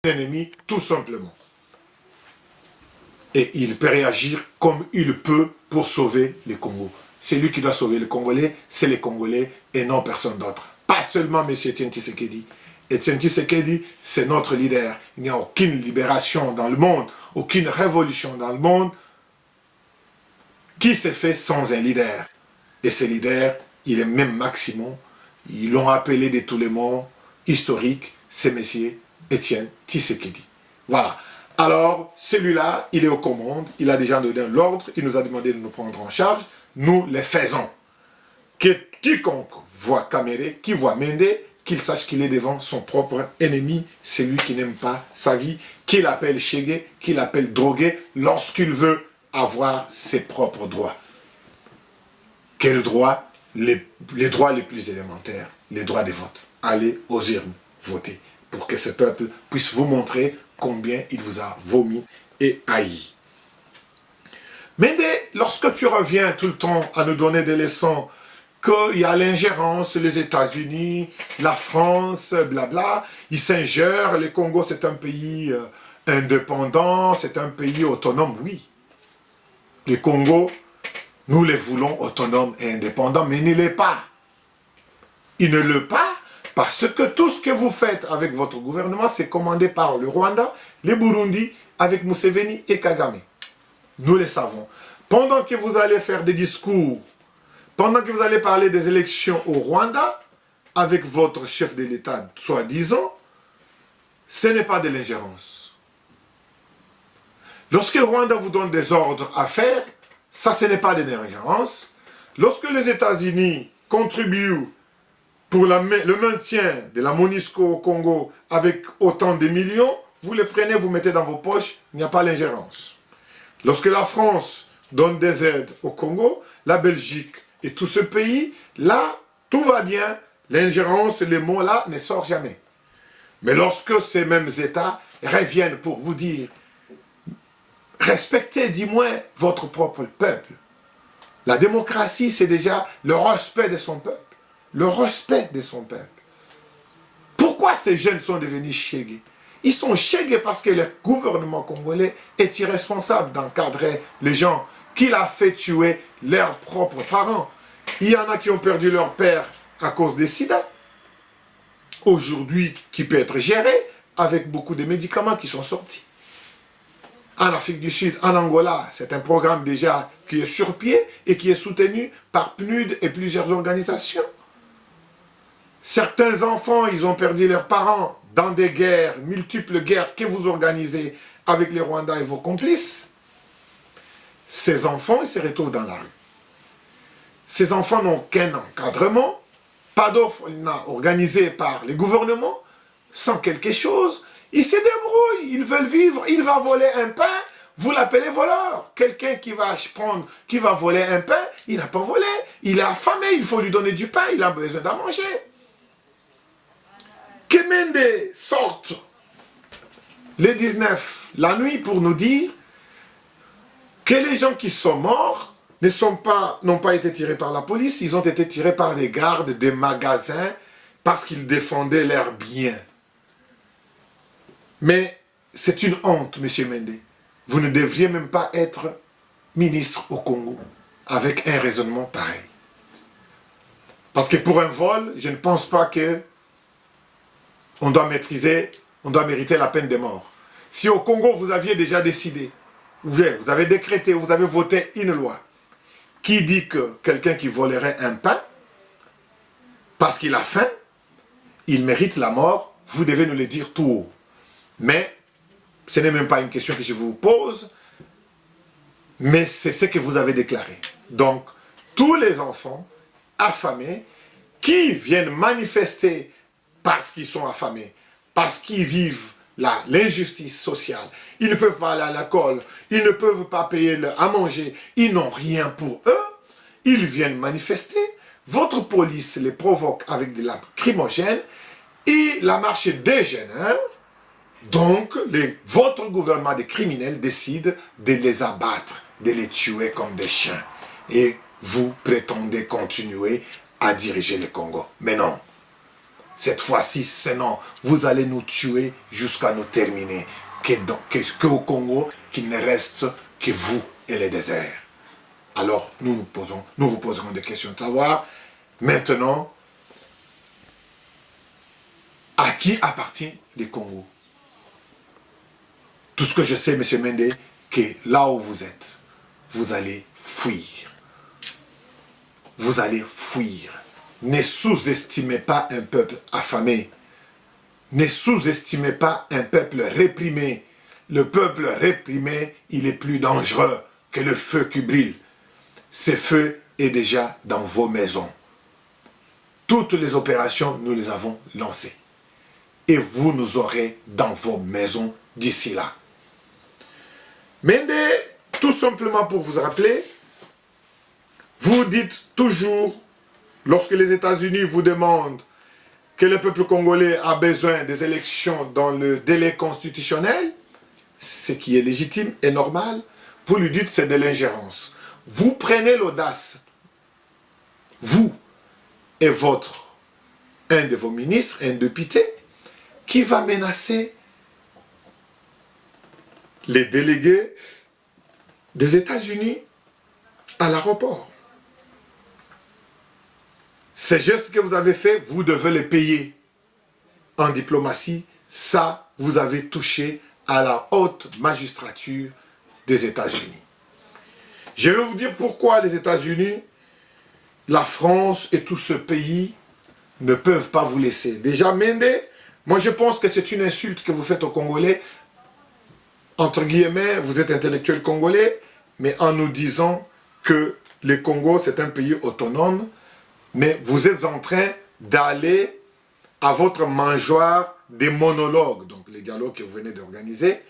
ennemi, tout simplement. Et il peut réagir comme il peut pour sauver les Congos. C'est lui qui doit sauver les Congolais, c'est les Congolais et non personne d'autre. Pas seulement M. Etienne Tshisekedi. Etienne Tshisekedi, c'est notre leader. Il n'y a aucune libération dans le monde, aucune révolution dans le monde qui s'est fait sans un leader. Et ce leader, il est même Maximum. Ils l'ont appelé de tous les mots historiques, c'est M. Etienne Tshisekedi. Voilà. Alors, celui-là, il est aux commandes, il a déjà donné l'ordre, il nous a demandé de nous prendre en charge, nous les faisons. Quiconque voit Kamere, qui voit Mende, qu'il sache qu'il est devant son propre ennemi, celui qui n'aime pas sa vie, qu'il appelle Chege, qu'il appelle drogué, lorsqu'il veut avoir ses propres droits. Quels droits? Les droits les plus élémentaires, les droits de vote. Allez aux urnes, votez, pour que ce peuple puisse vous montrer combien il vous a vomi et haï. Mais lorsque tu reviens tout le temps à nous donner des leçons, qu'il y a l'ingérence, les États-Unis, la France, blabla, ils s'ingèrent, le Congo c'est un pays indépendant, c'est un pays autonome, oui. Le Congo, nous les voulons autonomes et indépendants, mais il ne l'est pas. Il ne l'est pas parce que tout ce que vous faites avec votre gouvernement, c'est commandé par le Rwanda, le Burundi, avec Museveni et Kagame. Nous le savons. Pendant que vous allez faire des discours, pendant que vous allez parler des élections au Rwanda, avec votre chef de l'État, soi-disant, ce n'est pas de l'ingérence. Lorsque le Rwanda vous donne des ordres à faire, ça, ce n'est pas de l'ingérence. Lorsque les États-Unis contribuent pour le maintien de la MONUSCO au Congo avec autant de millions, vous les prenez, vous mettez dans vos poches, il n'y a pas l'ingérence. Lorsque la France donne des aides au Congo, la Belgique et tout ce pays, là, tout va bien, l'ingérence, les mots là ne sortent jamais. Mais lorsque ces mêmes États reviennent pour vous dire, respectez, dis-moi, votre propre peuple. La démocratie, c'est déjà le respect de son peuple. Le respect de son peuple. Pourquoi ces jeunes sont devenus chégués? Ils sont chégués parce que le gouvernement congolais est irresponsable d'encadrer les gens qu'il a fait tuer leurs propres parents. Il y en a qui ont perdu leur père à cause des sida. Aujourd'hui, qui peut être géré avec beaucoup de médicaments qui sont sortis. En Afrique du Sud, en Angola, c'est un programme déjà qui est sur pied et qui est soutenu par PNUD et plusieurs organisations. Certains enfants, ils ont perdu leurs parents dans des guerres, multiples guerres que vous organisez avec les Rwandais et vos complices. Ces enfants, ils se retrouvent dans la rue. Ces enfants n'ont qu'un encadrement, pas d'orphelinat organisé par les gouvernements, sans quelque chose. Ils se débrouillent, ils veulent vivre, il va voler un pain, vous l'appelez voleur. Quelqu'un qui va voler un pain, il n'a pas volé, il est affamé, il faut lui donner du pain, il a besoin d'en manger. Que Mende sorte le 19, la nuit, pour nous dire que les gens qui sont morts n'ont pas été tirés par la police, ils ont été tirés par les gardes des magasins parce qu'ils défendaient leurs biens. Mais c'est une honte, M. Mende. Vous ne devriez même pas être ministre au Congo avec un raisonnement pareil. Parce que pour un vol, je ne pense pas que on doit mériter la peine de mort. Si au Congo, vous aviez déjà décidé, vous avez décrété, vous avez voté une loi qui dit que quelqu'un qui volerait un pain, parce qu'il a faim, il mérite la mort, vous devez nous le dire tout haut. Mais ce n'est même pas une question que je vous pose, mais c'est ce que vous avez déclaré. Donc, tous les enfants affamés qui viennent manifester parce qu'ils sont affamés, parce qu'ils vivent l'injustice sociale, ils ne peuvent pas aller à l'école, ils ne peuvent pas payer à manger, ils n'ont rien pour eux, ils viennent manifester, votre police les provoque avec des lacrymogènes et la marche dégénère. Donc, votre gouvernement des criminels décide de les abattre, de les tuer comme des chiens. Et vous prétendez continuer à diriger le Congo. Mais non. Cette fois-ci, c'est non. Vous allez nous tuer jusqu'à nous terminer. Qu'au Congo, qu'il ne reste que vous et les déserts. Alors, nous vous poserons des questions de savoir. Maintenant, à qui appartient le Congo? Tout ce que je sais, M. Mende, que là où vous êtes, vous allez fuir. Vous allez fuir. Ne sous-estimez pas un peuple affamé. Ne sous-estimez pas un peuple réprimé. Le peuple réprimé, il est plus dangereux que le feu qui brûle. Ce feu est déjà dans vos maisons. Toutes les opérations, nous les avons lancées. Et vous nous aurez dans vos maisons d'ici là. Mende, tout simplement pour vous rappeler, vous dites toujours, lorsque les États-Unis vous demandent que le peuple congolais a besoin des élections dans le délai constitutionnel, ce qui est légitime et normal, vous lui dites c'est de l'ingérence. Vous prenez l'audace, vous et un de vos ministres, un député, qui va menacer les délégués des États-Unis à l'aéroport. Ces gestes que vous avez faits, vous devez les payer en diplomatie. Ça, vous avez touché à la haute magistrature des États-Unis. Je vais vous dire pourquoi les États-Unis, la France et tout ce pays ne peuvent pas vous laisser. Déjà, Mende, moi je pense que c'est une insulte que vous faites aux Congolais. Entre guillemets, vous êtes intellectuel congolais, mais en nous disant que le Congo, c'est un pays autonome, mais vous êtes en train d'aller à votre mangeoire des monologues, donc les dialogues que vous venez d'organiser.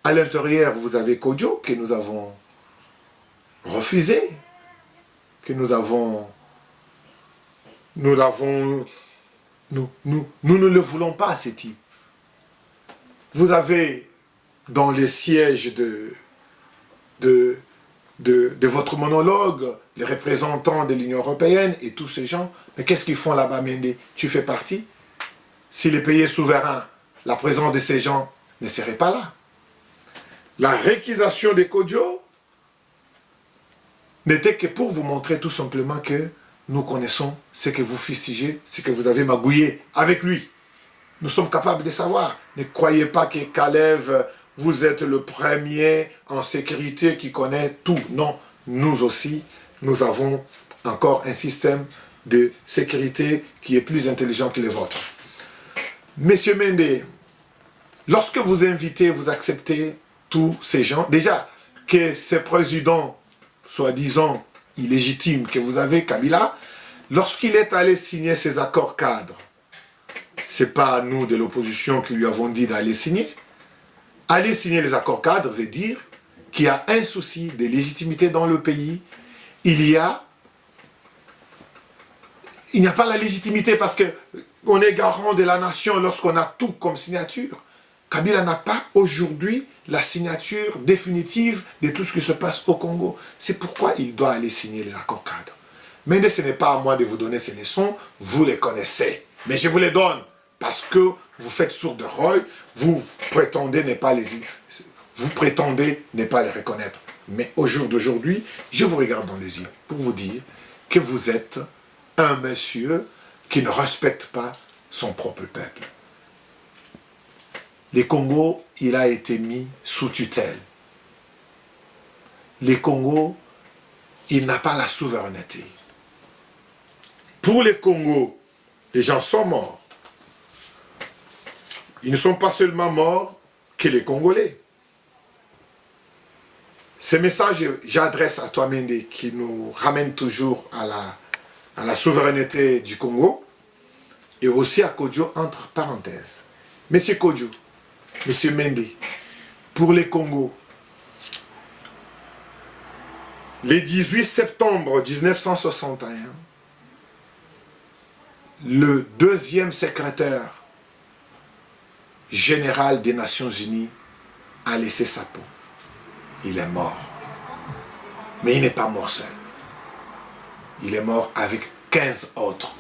À l'intérieur, vous avez Kodjo, que nous avons refusé, que nous ne le voulons pas, ce type. Vous avez dans les sièges de votre monologue, les représentants de l'Union européenne et tous ces gens, mais qu'est-ce qu'ils font là-bas, Mende? Tu fais partie? Si les pays souverains, la présence de ces gens ne serait pas là. La réquisition des Kodjo n'était que pour vous montrer tout simplement que nous connaissons ce que vous fustigez, ce que vous avez magouillé avec lui. Nous sommes capables de savoir. Ne croyez pas que Kalev, vous êtes le premier en sécurité qui connaît tout. Non, nous aussi, nous avons encore un système de sécurité qui est plus intelligent que le vôtre. Monsieur Mende, lorsque vous invitez, vous acceptez tous ces gens, déjà que ces présidents, soi-disant illégitimes que vous avez, Kabila, lorsqu'il est allé signer ces accords cadres, ce n'est pas nous de l'opposition qui lui avons dit d'aller signer. Aller signer les accords cadres veut dire qu'il y a un souci de légitimité dans le pays. Il n'y a pas la légitimité parce qu'on est garant de la nation lorsqu'on a tout comme signature. Kabila n'a pas aujourd'hui la signature définitive de tout ce qui se passe au Congo. C'est pourquoi il doit aller signer les accords cadres. Mais ce n'est pas à moi de vous donner ces leçons, vous les connaissez. Mais je vous les donne parce que vous faites sourd de rôle, vous prétendez ne pas les reconnaître. Mais au jour d'aujourd'hui, je vous regarde dans les yeux pour vous dire que vous êtes un monsieur qui ne respecte pas son propre peuple. Le Congo, il a été mis sous tutelle. Le Congo, il n'a pas la souveraineté. Pour le Congo, les gens sont morts. Ils ne sont pas seulement morts que les Congolais. Ce message, j'adresse à toi, Mende, qui nous ramène toujours à la souveraineté du Congo, et aussi à Kodjo, entre parenthèses. Monsieur Kodjo, Monsieur Mende, pour les Congo, le 18 septembre 1961, le deuxième secrétaire général des Nations Unies a laissé sa peau. Il est mort. Mais il n'est pas mort seul. Il est mort avec 15 autres